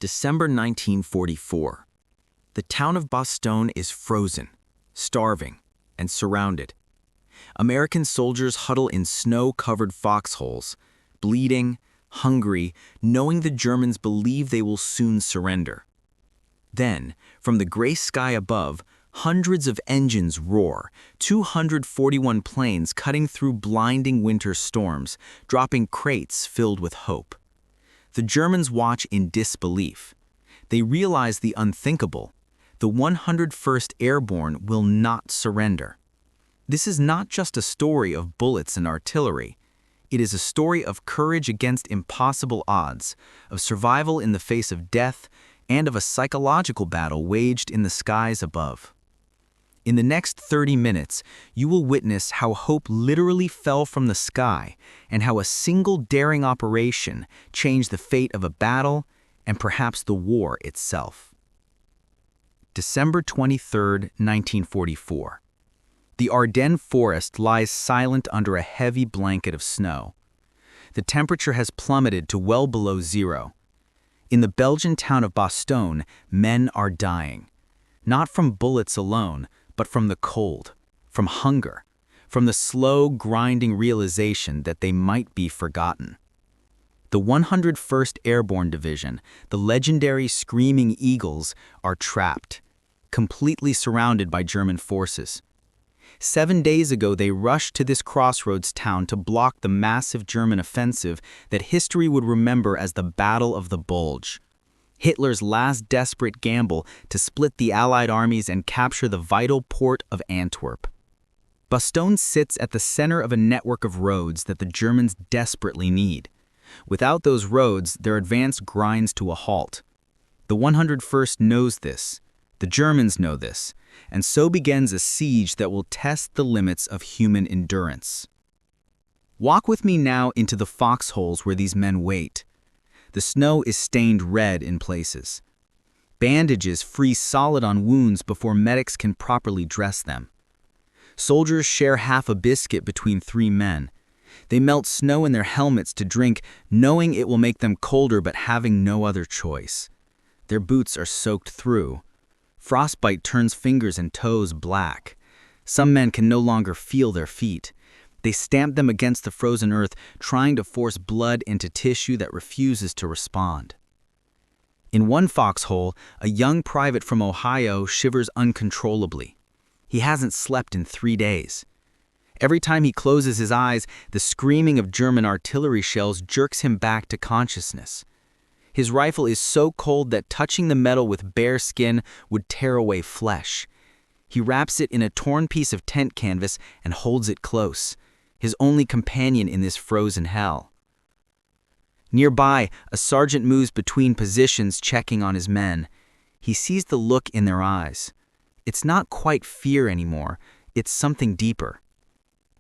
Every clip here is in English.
December 1944. The town of Bastogne is frozen, starving, and surrounded. American soldiers huddle in snow-covered foxholes, bleeding, hungry, knowing the Germans believe they will soon surrender. Then, from the gray sky above, hundreds of engines roar, 241 planes cutting through blinding winter storms, dropping crates filled with hope. The Germans watch in disbelief. They realize the unthinkable. The 101st Airborne will not surrender. This is not just a story of bullets and artillery. It is a story of courage against impossible odds, of survival in the face of death, and of a psychological battle waged in the skies above. In the next 30 minutes, you will witness how hope literally fell from the sky and how a single daring operation changed the fate of a battle and perhaps the war itself. December 23, 1944. The Ardennes forest lies silent under a heavy blanket of snow. The temperature has plummeted to well below zero. In the Belgian town of Bastogne, men are dying. Not from bullets alone, but from the cold, from hunger, from the slow, grinding realization that they might be forgotten. The 101st Airborne Division, the legendary Screaming Eagles, are trapped, completely surrounded by German forces. 7 days ago, they rushed to this crossroads town to block the massive German offensive that history would remember as the Battle of the Bulge. Hitler's last desperate gamble to split the Allied armies and capture the vital port of Antwerp. Bastogne sits at the center of a network of roads that the Germans desperately need. Without those roads, their advance grinds to a halt. The 101st knows this. The Germans know this. And so begins a siege that will test the limits of human endurance. Walk with me now into the foxholes where these men wait. The snow is stained red in places. Bandages freeze solid on wounds before medics can properly dress them. Soldiers share half a biscuit between 3 men. They melt snow in their helmets to drink, knowing it will make them colder but having no other choice. Their boots are soaked through. Frostbite turns fingers and toes black. Some men can no longer feel their feet. They stamp them against the frozen earth, trying to force blood into tissue that refuses to respond. In one foxhole, a young private from Ohio shivers uncontrollably. He hasn't slept in 3 days. Every time he closes his eyes, the screaming of German artillery shells jerks him back to consciousness. His rifle is so cold that touching the metal with bare skin would tear away flesh. He wraps it in a torn piece of tent canvas and holds it close, his only companion in this frozen hell. Nearby, a sergeant moves between positions checking on his men. He sees the look in their eyes. It's not quite fear anymore, it's something deeper.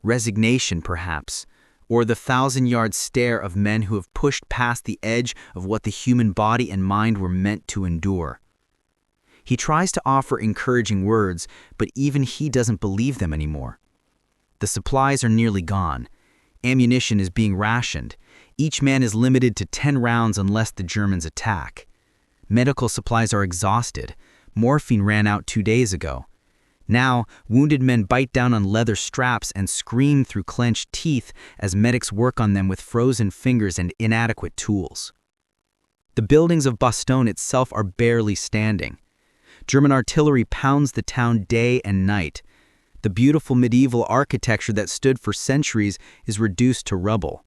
Resignation, perhaps, or the 1,000-yard stare of men who have pushed past the edge of what the human body and mind were meant to endure. He tries to offer encouraging words, but even he doesn't believe them anymore. The supplies are nearly gone. Ammunition is being rationed. Each man is limited to 10 rounds unless the Germans attack. Medical supplies are exhausted. Morphine ran out 2 days ago. Now, wounded men bite down on leather straps and scream through clenched teeth as medics work on them with frozen fingers and inadequate tools. The buildings of Bastogne itself are barely standing. German artillery pounds the town day and night. The beautiful medieval architecture that stood for centuries is reduced to rubble.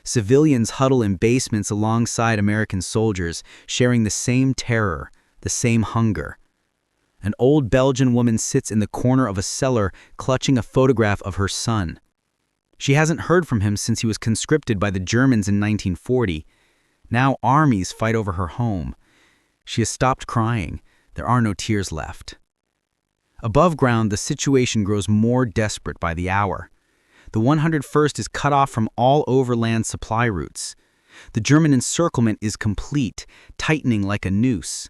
Civilians huddle in basements alongside American soldiers, sharing the same terror, the same hunger. An old Belgian woman sits in the corner of a cellar clutching a photograph of her son. She hasn't heard from him since he was conscripted by the Germans in 1940. Now armies fight over her home. She has stopped crying. There are no tears left. Above ground, the situation grows more desperate by the hour. The 101st is cut off from all overland supply routes. The German encirclement is complete, tightening like a noose.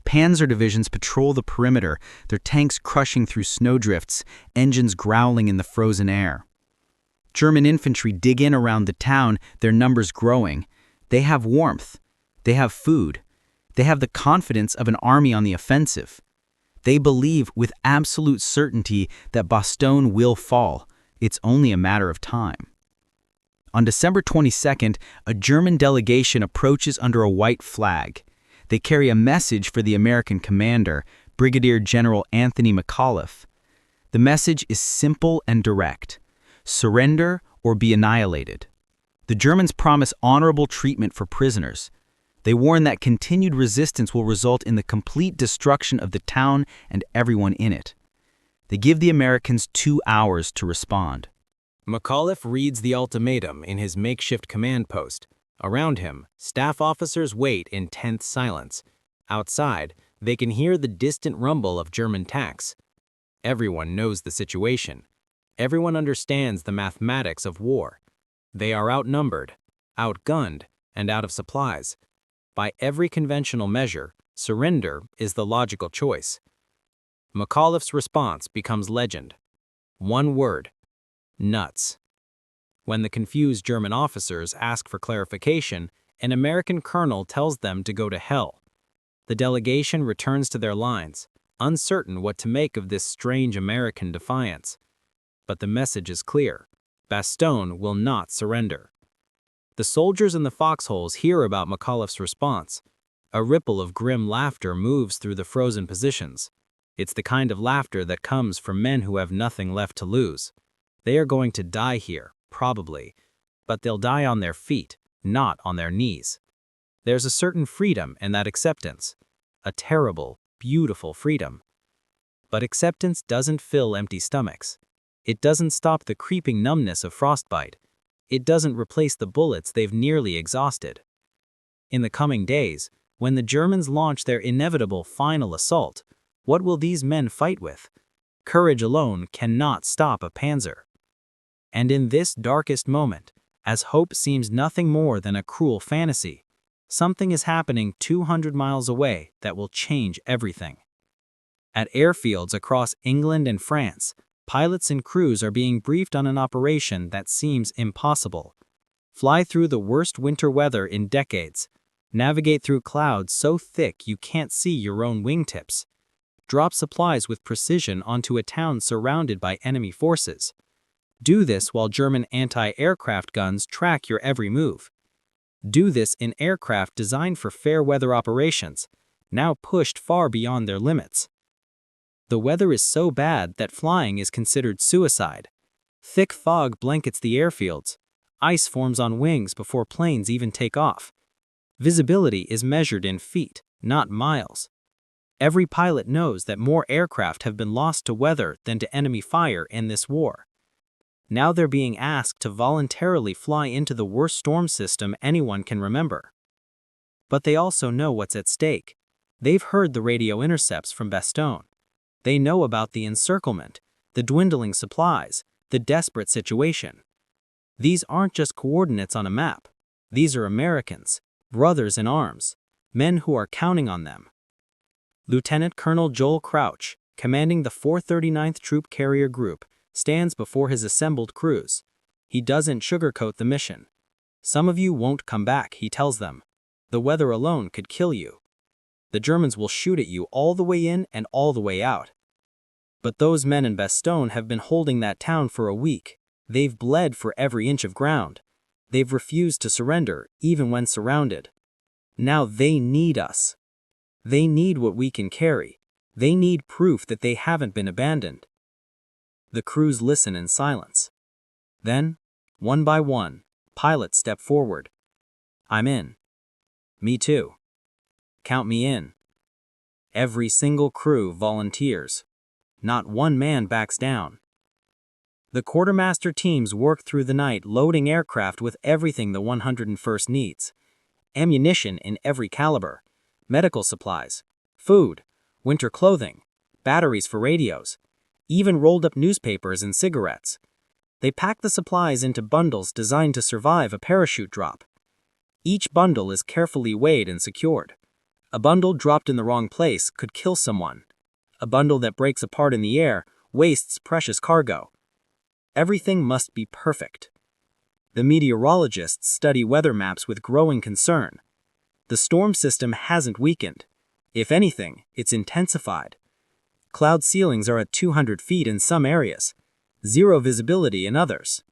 Panzer divisions patrol the perimeter, their tanks crushing through snowdrifts, engines growling in the frozen air. German infantry dig in around the town, their numbers growing. They have warmth. They have food. They have the confidence of an army on the offensive. They believe with absolute certainty that Bastogne will fall. It's only a matter of time. On December 22nd, a German delegation approaches under a white flag. They carry a message for the American commander, Brigadier General Anthony McAuliffe. The message is simple and direct: surrender or be annihilated. The Germans promise honorable treatment for prisoners. They warn that continued resistance will result in the complete destruction of the town and everyone in it. They give the Americans 2 hours to respond. McAuliffe reads the ultimatum in his makeshift command post. Around him, staff officers wait in tense silence. Outside, they can hear the distant rumble of German tanks. Everyone knows the situation. Everyone understands the mathematics of war. They are outnumbered, outgunned, and out of supplies. By every conventional measure, surrender is the logical choice. McAuliffe's response becomes legend. One word: nuts. When the confused German officers ask for clarification, an American colonel tells them to go to hell. The delegation returns to their lines, uncertain what to make of this strange American defiance. But the message is clear: Bastogne will not surrender. The soldiers in the foxholes hear about McAuliffe's response. A ripple of grim laughter moves through the frozen positions. It's the kind of laughter that comes from men who have nothing left to lose. They are going to die here, probably, but they'll die on their feet, not on their knees. There's a certain freedom in that acceptance, a terrible, beautiful freedom. But acceptance doesn't fill empty stomachs. It doesn't stop the creeping numbness of frostbite. It doesn't replace the bullets they've nearly exhausted. In the coming days, when the Germans launch their inevitable final assault, what will these men fight with? Courage alone cannot stop a panzer. And in this darkest moment, as hope seems nothing more than a cruel fantasy, something is happening 200 miles away that will change everything. At airfields across England and France, pilots and crews are being briefed on an operation that seems impossible. Fly through the worst winter weather in decades. Navigate through clouds so thick you can't see your own wingtips. Drop supplies with precision onto a town surrounded by enemy forces. Do this while German anti-aircraft guns track your every move. Do this in aircraft designed for fair weather operations, now pushed far beyond their limits. The weather is so bad that flying is considered suicide. Thick fog blankets the airfields. Ice forms on wings before planes even take off. Visibility is measured in feet, not miles. Every pilot knows that more aircraft have been lost to weather than to enemy fire in this war. Now they're being asked to voluntarily fly into the worst storm system anyone can remember. But they also know what's at stake. They've heard the radio intercepts from Bastogne. They know about the encirclement, the dwindling supplies, the desperate situation. These aren't just coordinates on a map. These are Americans, brothers in arms, men who are counting on them. Lieutenant Colonel Joel Crouch, commanding the 439th Troop Carrier Group, stands before his assembled crews. He doesn't sugarcoat the mission. Some of you won't come back, he tells them. The weather alone could kill you. The Germans will shoot at you all the way in and all the way out. But those men in Bastogne have been holding that town for a week. They've bled for every inch of ground. They've refused to surrender, even when surrounded. Now they need us. They need what we can carry. They need proof that they haven't been abandoned. The crews listen in silence. Then, one by one, pilots step forward. I'm in. Me too. Count me in. Every single crew volunteers. Not one man backs down. The quartermaster teams work through the night loading aircraft with everything the 101st needs. Ammunition in every caliber, medical supplies, food, winter clothing, batteries for radios, even rolled up newspapers and cigarettes. They pack the supplies into bundles designed to survive a parachute drop. Each bundle is carefully weighed and secured. A bundle dropped in the wrong place could kill someone. A bundle that breaks apart in the air wastes precious cargo. Everything must be perfect. The meteorologists study weather maps with growing concern. The storm system hasn't weakened. If anything, it's intensified. Cloud ceilings are at 200 feet in some areas, zero visibility in others.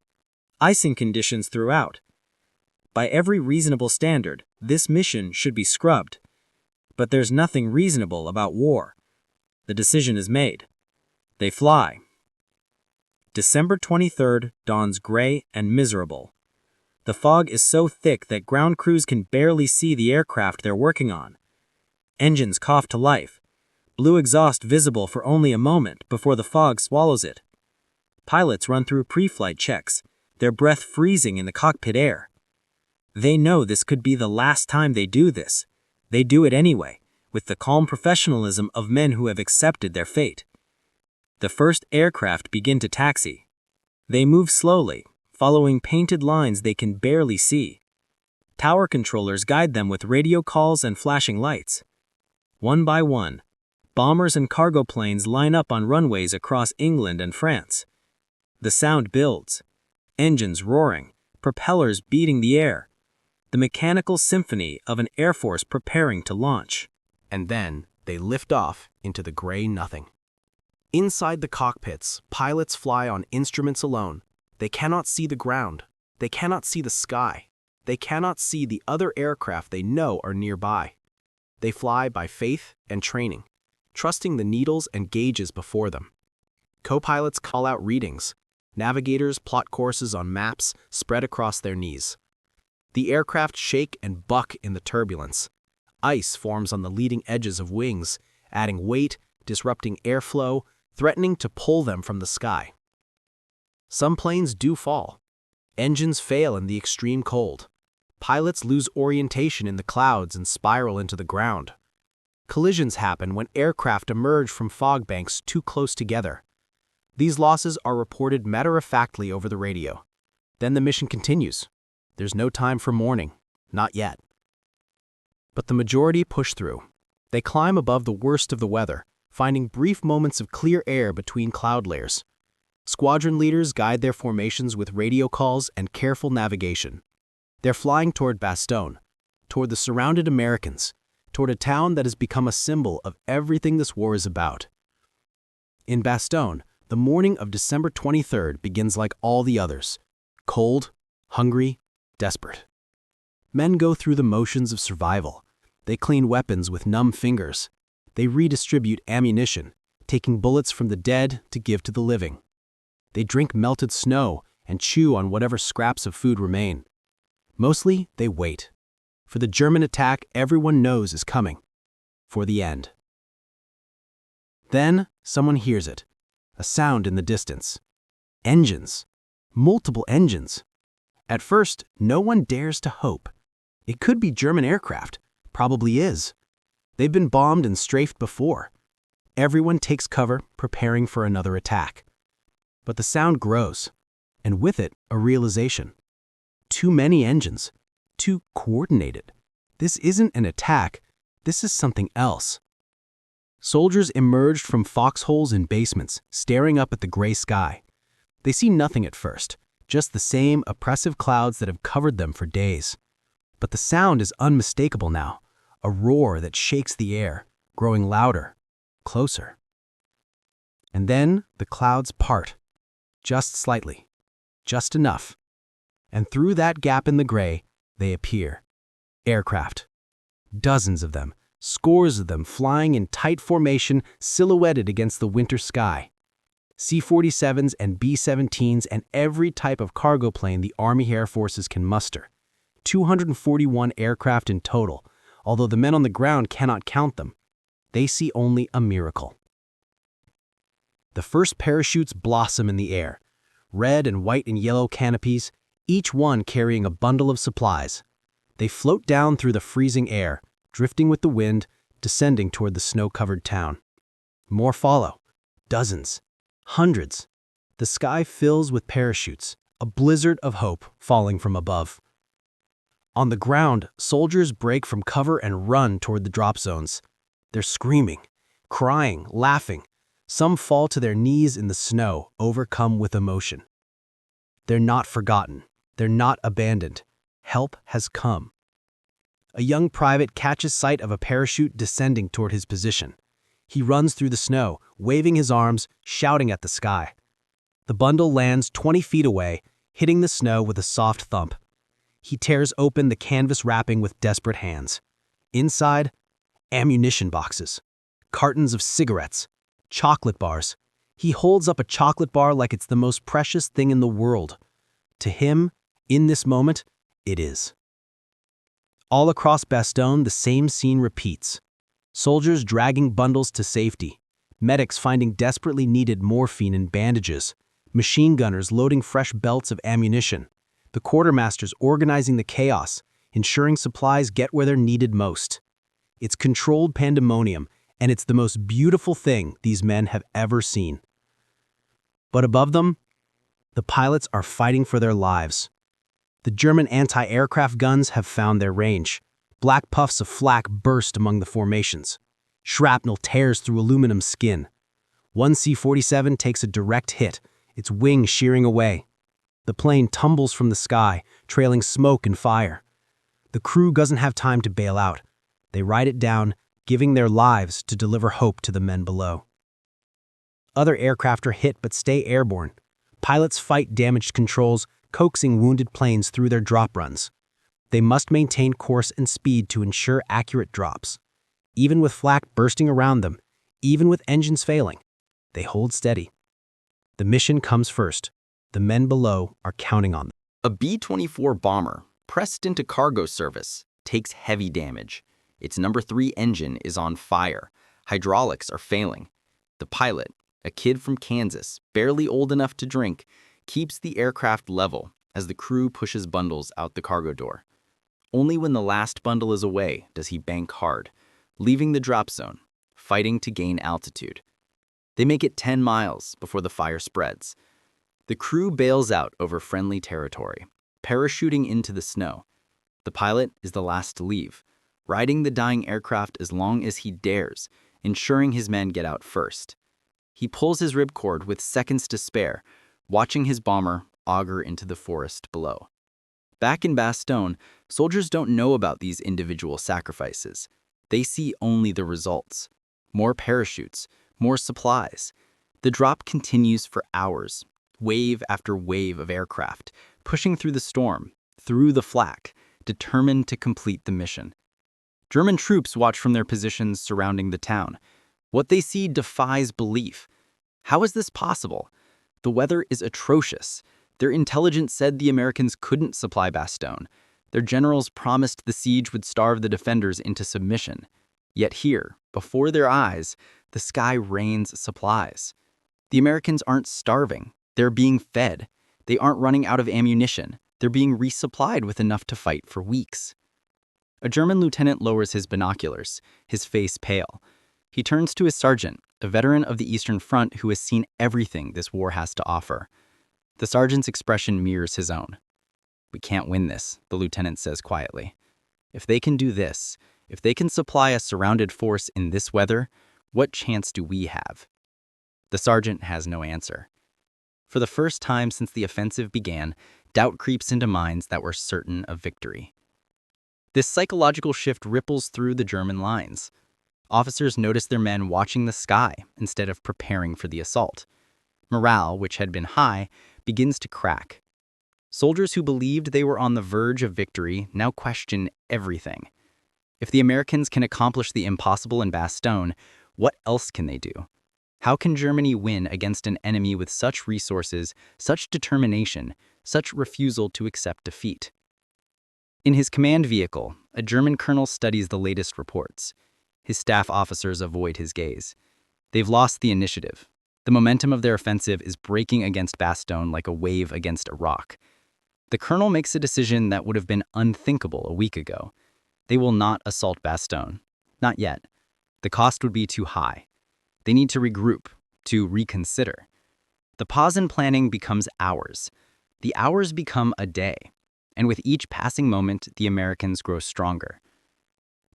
Icing conditions throughout. By every reasonable standard, this mission should be scrubbed. But there's nothing reasonable about war. The decision is made. They fly. December 23rd dawns gray and miserable. The fog is so thick that ground crews can barely see the aircraft they're working on. Engines cough to life, blue exhaust visible for only a moment before the fog swallows it. Pilots run through pre-flight checks, their breath freezing in the cockpit air. They know this could be the last time they do this. They do it anyway, with the calm professionalism of men who have accepted their fate. The first aircraft begin to taxi. They move slowly, following painted lines they can barely see. Tower controllers guide them with radio calls and flashing lights. One by one, bombers and cargo planes line up on runways across England and France. The sound builds. Engines roaring, propellers beating the air. The mechanical symphony of an air force preparing to launch. And then they lift off into the gray nothing. Inside the cockpits, pilots fly on instruments alone. They cannot see the ground. They cannot see the sky. They cannot see the other aircraft they know are nearby. They fly by faith and training, trusting the needles and gauges before them. Co-pilots call out readings. Navigators plot courses on maps spread across their knees. The aircraft shake and buck in the turbulence. Ice forms on the leading edges of wings, adding weight, disrupting airflow, threatening to pull them from the sky. Some planes do fall. Engines fail in the extreme cold. Pilots lose orientation in the clouds and spiral into the ground. Collisions happen when aircraft emerge from fog banks too close together. These losses are reported matter-of-factly over the radio. Then the mission continues. There's no time for mourning, not yet. But the majority push through. They climb above the worst of the weather, finding brief moments of clear air between cloud layers. Squadron leaders guide their formations with radio calls and careful navigation. They're flying toward Bastogne, toward the surrounded Americans, toward a town that has become a symbol of everything this war is about. In Bastogne, the morning of December 23rd begins like all the others, cold, hungry, desperate. Men go through the motions of survival. They clean weapons with numb fingers. They redistribute ammunition, taking bullets from the dead to give to the living. They drink melted snow and chew on whatever scraps of food remain. Mostly, they wait. For the German attack everyone knows is coming. For the end. Then, someone hears it. A sound in the distance. Engines. Multiple engines. At first, no one dares to hope. It could be German aircraft. Probably is. They've been bombed and strafed before. Everyone takes cover, preparing for another attack. But the sound grows, and with it, a realization. Too many engines. Too coordinated. This isn't an attack. This is something else. Soldiers emerged from foxholes in basements, staring up at the gray sky. They see nothing at first, just the same oppressive clouds that have covered them for days. But the sound is unmistakable now, a roar that shakes the air, growing louder, closer. And then the clouds part, just slightly, just enough. And through that gap in the gray, they appear. Aircraft. Dozens of them. Scores of them flying in tight formation, silhouetted against the winter sky. C-47s and B-17s and every type of cargo plane the Army Air Forces can muster. 241 aircraft in total, although the men on the ground cannot count them. They see only a miracle. The first parachutes blossom in the air. Red and white and yellow canopies, each one carrying a bundle of supplies. They float down through the freezing air, drifting with the wind, descending toward the snow-covered town. More follow. Dozens. Hundreds. The sky fills with parachutes, a blizzard of hope falling from above. On the ground, soldiers break from cover and run toward the drop zones. They're screaming, crying, laughing. Some fall to their knees in the snow, overcome with emotion. They're not forgotten. They're not abandoned. Help has come. A young private catches sight of a parachute descending toward his position. He runs through the snow, waving his arms, shouting at the sky. The bundle lands 20 feet away, hitting the snow with a soft thump. He tears open the canvas wrapping with desperate hands. Inside, ammunition boxes, cartons of cigarettes, chocolate bars. He holds up a chocolate bar like it's the most precious thing in the world. To him, in this moment, it is. All across Bastogne, the same scene repeats. Soldiers dragging bundles to safety, medics finding desperately needed morphine and bandages, machine gunners loading fresh belts of ammunition, the quartermasters organizing the chaos, ensuring supplies get where they're needed most. It's controlled pandemonium, and it's the most beautiful thing these men have ever seen. But above them, the pilots are fighting for their lives. The German anti-aircraft guns have found their range. Black puffs of flak burst among the formations. Shrapnel tears through aluminum skin. One C-47 takes a direct hit, its wing shearing away. The plane tumbles from the sky, trailing smoke and fire. The crew doesn't have time to bail out. They ride it down, giving their lives to deliver hope to the men below. Other aircraft are hit but stay airborne. Pilots fight damaged controls, coaxing wounded planes through their drop runs. They must maintain course and speed to ensure accurate drops. Even with flak bursting around them, even with engines failing, they hold steady. The mission comes first. The men below are counting on them. A B-24 bomber, pressed into cargo service, takes heavy damage. Its number 3 engine is on fire. Hydraulics are failing. The pilot, a kid from Kansas, barely old enough to drink, keeps the aircraft level as the crew pushes bundles out the cargo door. Only when the last bundle is away does he bank hard, leaving the drop zone, fighting to gain altitude. They make it 10 miles before the fire spreads. The crew bails out over friendly territory, parachuting into the snow. The pilot is the last to leave, riding the dying aircraft as long as he dares, ensuring his men get out first. He pulls his ripcord with seconds to spare, watching his bomber auger into the forest below. Back in Bastogne, soldiers don't know about these individual sacrifices. They see only the results. More parachutes, more supplies. The drop continues for hours, wave after wave of aircraft, pushing through the storm, through the flak, determined to complete the mission. German troops watch from their positions surrounding the town. What they see defies belief. How is this possible? The weather is atrocious. Their intelligence said the Americans couldn't supply Bastogne. Their generals promised the siege would starve the defenders into submission. Yet here, before their eyes, the sky rains supplies. The Americans aren't starving. They're being fed. They aren't running out of ammunition. They're being resupplied with enough to fight for weeks. A German lieutenant lowers his binoculars, his face pale. He turns to his sergeant, a veteran of the Eastern Front who has seen everything this war has to offer. The sergeant's expression mirrors his own. "We can't win this," the lieutenant says quietly. "If they can do this, if they can supply a surrounded force in this weather, what chance do we have?" The sergeant has no answer. For the first time since the offensive began, doubt creeps into minds that were certain of victory. This psychological shift ripples through the German lines. Officers notice their men watching the sky instead of preparing for the assault. Morale, which had been high, begins to crack. Soldiers who believed they were on the verge of victory now question everything. If the Americans can accomplish the impossible in Bastogne, what else can they do? How can Germany win against an enemy with such resources, such determination, such refusal to accept defeat? In his command vehicle, a German colonel studies the latest reports. His staff officers avoid his gaze. They've lost the initiative. The momentum of their offensive is breaking against Bastogne like a wave against a rock. The colonel makes a decision that would have been unthinkable a week ago. They will not assault Bastogne. Not yet. The cost would be too high. They need to regroup, to reconsider. The pause in planning becomes hours. The hours become a day. And with each passing moment, the Americans grow stronger.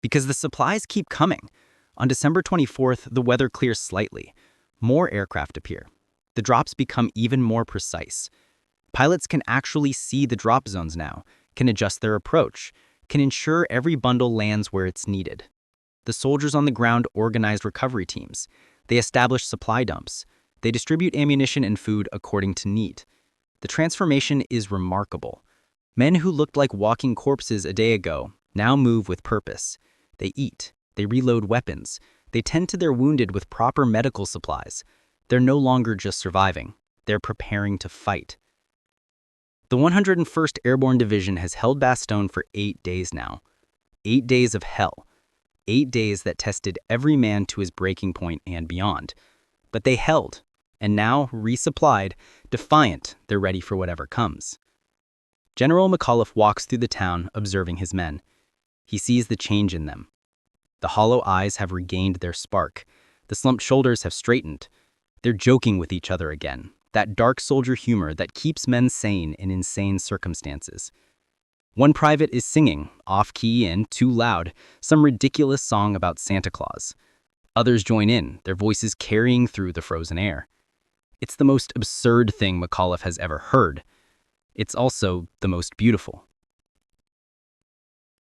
Because the supplies keep coming. On December 24th, the weather clears slightly. More aircraft appear. The drops become even more precise. Pilots can actually see the drop zones now, can adjust their approach, can ensure every bundle lands where it's needed. The soldiers on the ground organize recovery teams. They establish supply dumps. They distribute ammunition and food according to need. The transformation is remarkable. Men who looked like walking corpses a day ago now move with purpose. They eat. They reload weapons. They tend to their wounded with proper medical supplies. They're no longer just surviving. They're preparing to fight. The 101st Airborne Division has held Bastogne for 8 days now. 8 days of hell. 8 days that tested every man to his breaking point and beyond. But they held, and now, resupplied, defiant, they're ready for whatever comes. General McAuliffe walks through the town, observing his men. He sees the change in them. The hollow eyes have regained their spark. The slumped shoulders have straightened. They're joking with each other again, that dark soldier humor that keeps men sane in insane circumstances. One private is singing, off-key and too loud, some ridiculous song about Santa Claus. Others join in, their voices carrying through the frozen air. It's the most absurd thing McAuliffe has ever heard. It's also the most beautiful.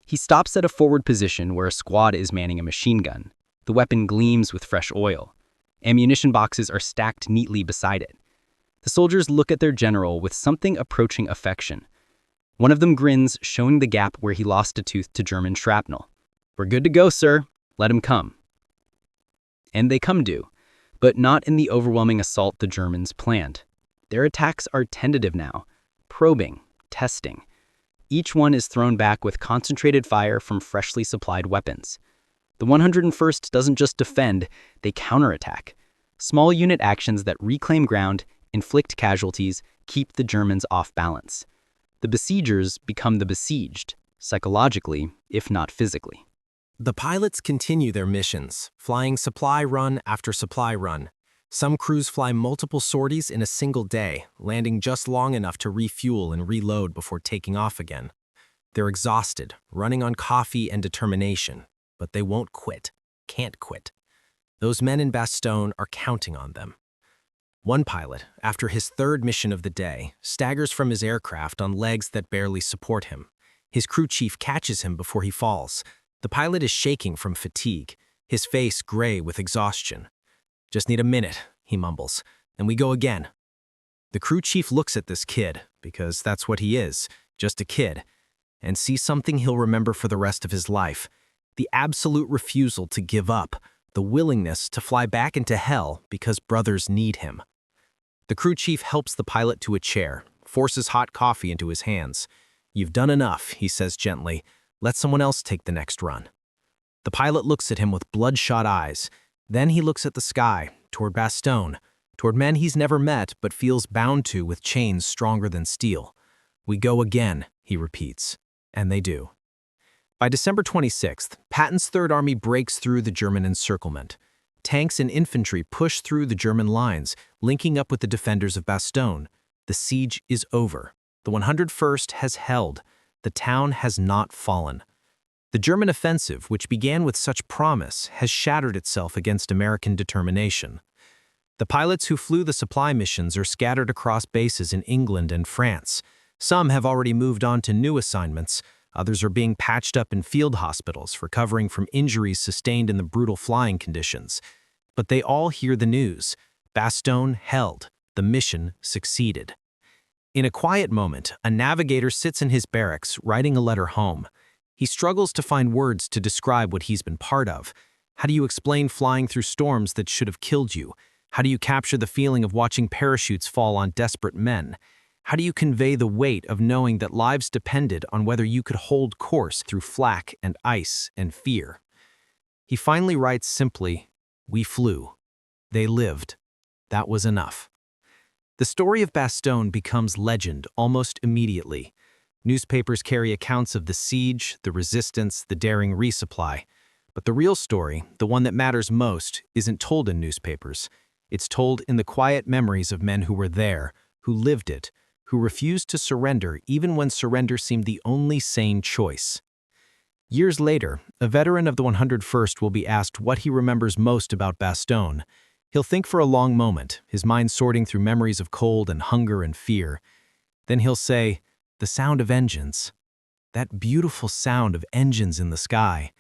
He stops at a forward position where a squad is manning a machine gun. The weapon gleams with fresh oil. Ammunition boxes are stacked neatly beside it. The soldiers look at their general with something approaching affection. One of them grins, showing the gap where he lost a tooth to German shrapnel. "We're good to go, sir. Let him come." And they come due, but not in the overwhelming assault the Germans planned. Their attacks are tentative now, probing, testing. Each one is thrown back with concentrated fire from freshly supplied weapons. The 101st doesn't just defend, they counterattack. Small unit actions that reclaim ground, inflict casualties, keep the Germans off balance. The besiegers become the besieged, psychologically, if not physically. The pilots continue their missions, flying supply run after supply run. Some crews fly multiple sorties in a single day, landing just long enough to refuel and reload before taking off again. They're exhausted, running on coffee and determination, but they won't quit, can't quit. Those men in Bastogne are counting on them. One pilot, after his third mission of the day, staggers from his aircraft on legs that barely support him. His crew chief catches him before he falls. The pilot is shaking from fatigue, his face gray with exhaustion. "Just need a minute," he mumbles, "and we go again." The crew chief looks at this kid, because that's what he is, just a kid, and sees something he'll remember for the rest of his life. The absolute refusal to give up, the willingness to fly back into hell because brothers need him. The crew chief helps the pilot to a chair, forces hot coffee into his hands. "You've done enough," he says gently. "Let someone else take the next run." The pilot looks at him with bloodshot eyes. Then he looks at the sky, toward Bastogne, toward men he's never met but feels bound to with chains stronger than steel. "We go again," he repeats. And they do. By December 26th, Patton's Third Army breaks through the German encirclement. Tanks and infantry push through the German lines, linking up with the defenders of Bastogne. The siege is over. The 101st has held. The town has not fallen. The German offensive, which began with such promise, has shattered itself against American determination. The pilots who flew the supply missions are scattered across bases in England and France. Some have already moved on to new assignments. Others are being patched up in field hospitals, recovering from injuries sustained in the brutal flying conditions. But they all hear the news. Bastogne held. The mission succeeded. In a quiet moment, a navigator sits in his barracks, writing a letter home. He struggles to find words to describe what he's been part of. How do you explain flying through storms that should have killed you? How do you capture the feeling of watching parachutes fall on desperate men? How do you convey the weight of knowing that lives depended on whether you could hold course through flak and ice and fear? He finally writes simply, "We flew. They lived. That was enough." The story of Bastogne becomes legend almost immediately. Newspapers carry accounts of the siege, the resistance, the daring resupply. But the real story, the one that matters most, isn't told in newspapers. It's told in the quiet memories of men who were there, who lived it, who refused to surrender even when surrender seemed the only sane choice. Years later, a veteran of the 101st will be asked what he remembers most about Bastogne. He'll think for a long moment, his mind sorting through memories of cold and hunger and fear. Then he'll say, "The sound of engines." that beautiful sound of engines in the sky,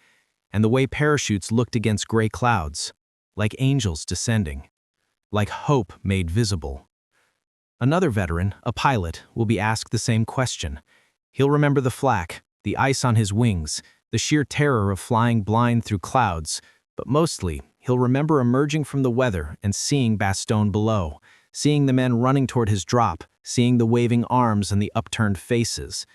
and the way parachutes looked against gray clouds, like angels descending, like hope made visible. Another veteran, a pilot, will be asked the same question. He'll remember the flak, the ice on his wings, the sheer terror of flying blind through clouds, but mostly, he'll remember emerging from the weather and seeing Bastogne below, seeing the men running toward his drop, seeing the waving arms and the upturned faces.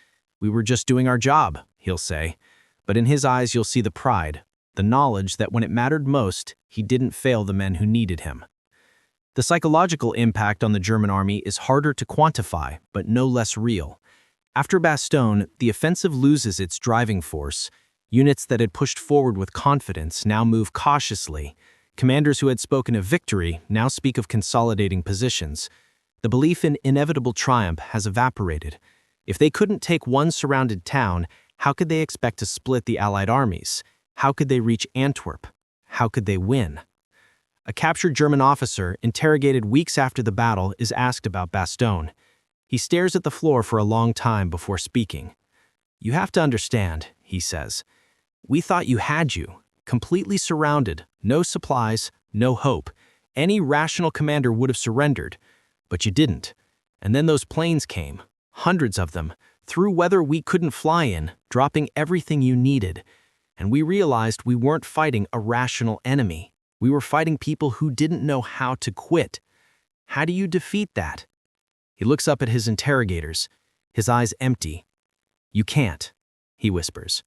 "We were just doing our job," he'll say. But in his eyes you'll see the pride, the knowledge that when it mattered most, he didn't fail the men who needed him. The psychological impact on the German army is harder to quantify, but no less real. After Bastogne, the offensive loses its driving force. Units that had pushed forward with confidence now move cautiously. Commanders who had spoken of victory now speak of consolidating positions. The belief in inevitable triumph has evaporated. If they couldn't take one surrounded town, how could they expect to split the Allied armies? How could they reach Antwerp? How could they win? A captured German officer, interrogated weeks after the battle, is asked about Bastogne. He stares at the floor for a long time before speaking. "You have to understand," he says. "We thought you had you, completely surrounded, no supplies, no hope. Any rational commander would have surrendered, but you didn't. And then those planes came, hundreds of them, through weather we couldn't fly in, dropping everything you needed. And we realized we weren't fighting a rational enemy. We were fighting people who didn't know how to quit. How do you defeat that?" He looks up at his interrogators, his eyes empty. "You can't," he whispers.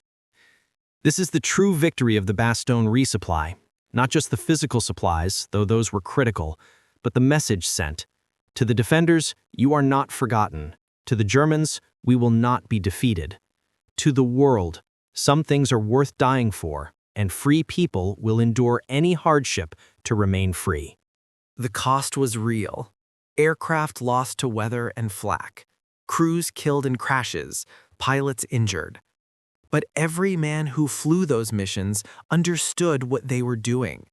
This is the true victory of the Bastogne resupply. Not just the physical supplies, though those were critical, but the message sent. To the defenders, you are not forgotten. To the Germans, we will not be defeated. To the world, some things are worth dying for, and free people will endure any hardship to remain free. The cost was real. Aircraft lost to weather and flak. Crews killed in crashes, pilots injured. But every man who flew those missions understood what they were doing.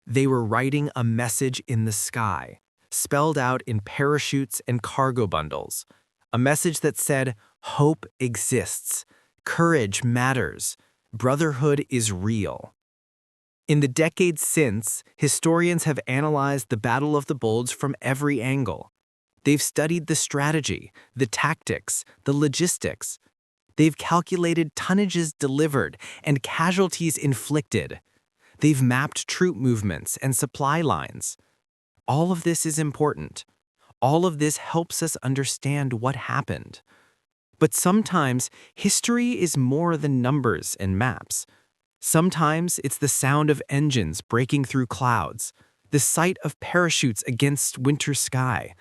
They were writing a message in the sky, spelled out in parachutes and cargo bundles. A message that said, hope exists, courage matters, brotherhood is real. In the decades since, historians have analyzed the Battle of the Bulge from every angle. They've studied the strategy, the tactics, the logistics. They've calculated tonnages delivered and casualties inflicted. They've mapped troop movements and supply lines. All of this is important. All of this helps us understand what happened. But sometimes, history is more than numbers and maps. Sometimes it's the sound of engines breaking through clouds, the sight of parachutes against winter sky,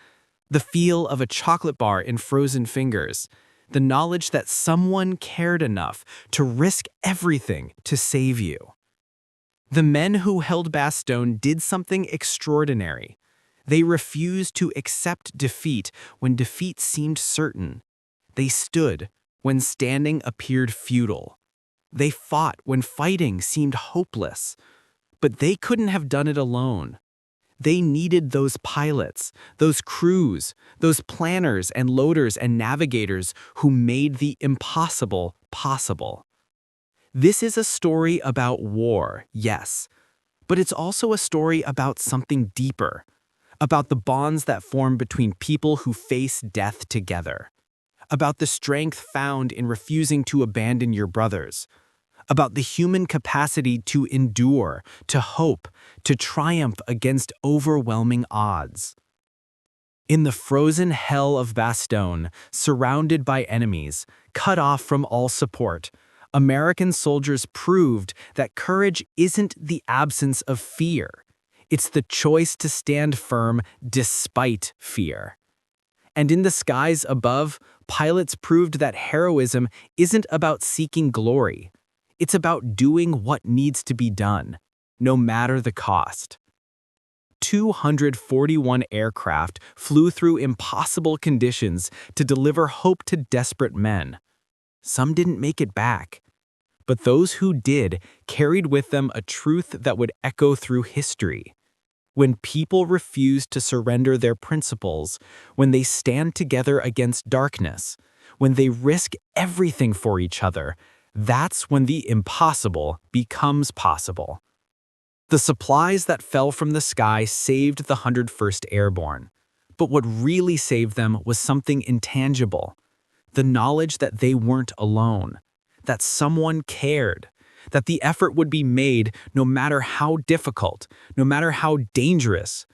the feel of a chocolate bar in frozen fingers, the knowledge that someone cared enough to risk everything to save you. The men who held Bastogne did something extraordinary. They refused to accept defeat when defeat seemed certain. They stood when standing appeared futile. They fought when fighting seemed hopeless. But they couldn't have done it alone. They needed those pilots, those crews, those planners and loaders and navigators who made the impossible possible. This is a story about war, yes, but it's also a story about something deeper, about the bonds that form between people who face death together, about the strength found in refusing to abandon your brothers, about the human capacity to endure, to hope, to triumph against overwhelming odds. In the frozen hell of Bastogne, surrounded by enemies, cut off from all support, American soldiers proved that courage isn't the absence of fear. It's the choice to stand firm despite fear. And in the skies above, pilots proved that heroism isn't about seeking glory. It's about doing what needs to be done, no matter the cost. 241 aircraft flew through impossible conditions to deliver hope to desperate men. Some didn't make it back, but those who did carried with them a truth that would echo through history. When people refuse to surrender their principles, when they stand together against darkness, when they risk everything for each other, that's when the impossible becomes possible. The supplies that fell from the sky saved the 101st Airborne. But what really saved them was something intangible. The knowledge that they weren't alone, that someone cared, that the effort would be made no matter how difficult, no matter how dangerous.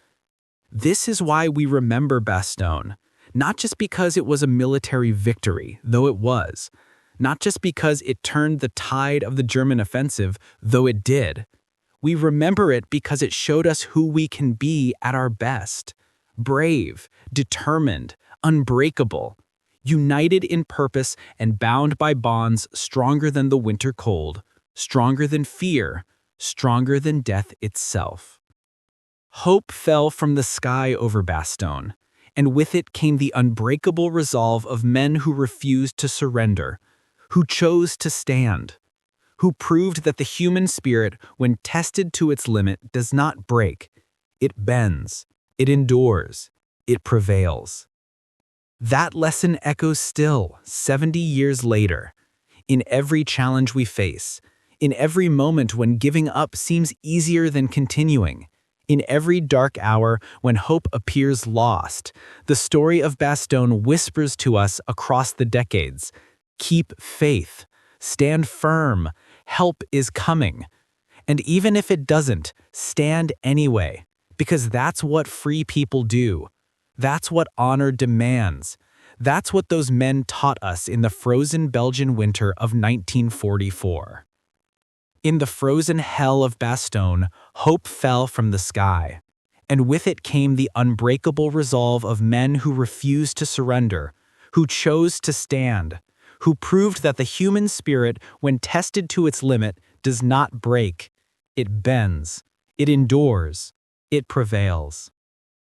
This is why we remember Bastogne, not just because it was a military victory, though it was, not just because it turned the tide of the German offensive, though it did. We remember it because it showed us who we can be at our best. Brave, determined, unbreakable, united in purpose and bound by bonds stronger than the winter cold, stronger than fear, stronger than death itself. Hope fell from the sky over Bastogne, and with it came the unbreakable resolve of men who refused to surrender, who chose to stand, who proved that the human spirit, when tested to its limit, does not break. It bends. It endures. It prevails. That lesson echoes still, 70 years later, in every challenge we face, in every moment when giving up seems easier than continuing, in every dark hour when hope appears lost. The story of Bastogne whispers to us across the decades, keep faith, stand firm, help is coming. And even if it doesn't, stand anyway. Because that's what free people do. That's what honor demands. That's what those men taught us in the frozen Belgian winter of 1944. In the frozen hell of Bastogne, hope fell from the sky, and with it came the unbreakable resolve of men who refused to surrender, who chose to stand, who proved that the human spirit, when tested to its limit, does not break. It bends. It endures. It prevails.